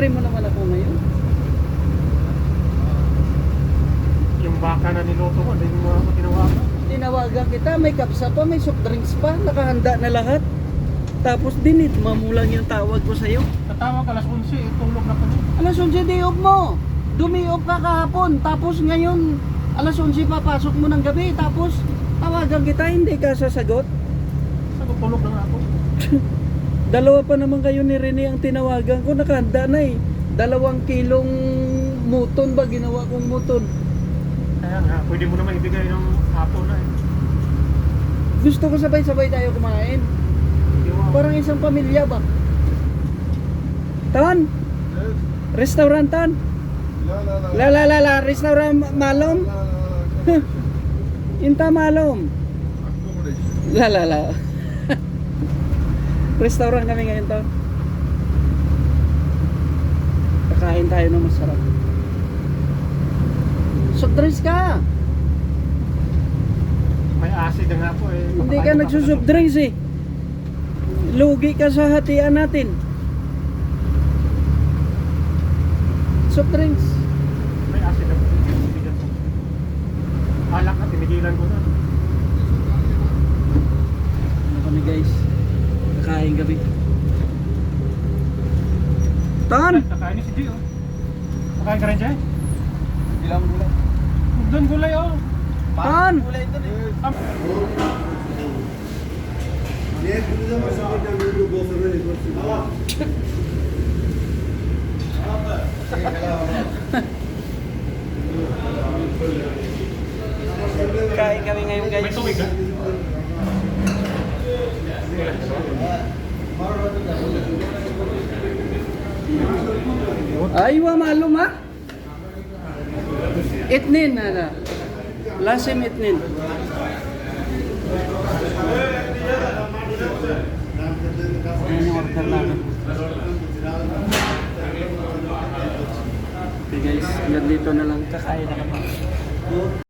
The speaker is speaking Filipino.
Libre mo naman ako ngayon. Yung baka na niloto ko, hindi mo ako tinawagan. Tinawagan kita, may kapsa pa, may soft drinks pa, nakahanda na lahat. Tapos dinid mo lang yung tawag ko sa'yo. Tatawag alas 11, tulog na ko. Alas 11 day off mo. Dumi-off ka kahapon. Tapos ngayon, alas 11 papasok mo ng gabi. Tapos tawagan kita, hindi ka sasagot. Sagot, tulog na nga ako. Dalawa pa naman kayo ni Rene ang tinawagan ko. Nakahanda na eh. 2 kilong muton ba ginawa kong muton? Kaya nga, pwede mo naman ibigay ng hapon na eh. Gusto ko sabay-sabay tayo kumain. Parang isang pamilya ba? Tan? Restaurant tan? La, restaurant malom? Inta malom? La. Restaurant kami ngayon tan. Kakain tayo ng masarap. Soft drinks ka! May acid na nga po eh. Hindi ka nagsusoft drinks eh. Lugi ka sa hatian natin. Soft drinks. May acid na po. Alak na, tinigilan ko na. Ano kami guys? Kakain gabi. Tan! Kakain ni si G oh. Kakain ka rin siya? Ilang gulay? Doon gulay oh. Tan! Gulay ito eh. Kain kami ngayon guys. May tubig ka? Ay, wa malum ha? Itnin na. Lasim itnin. Ayan yung order namin. Okay guys, hanggang dito na lang. Kakain na kami.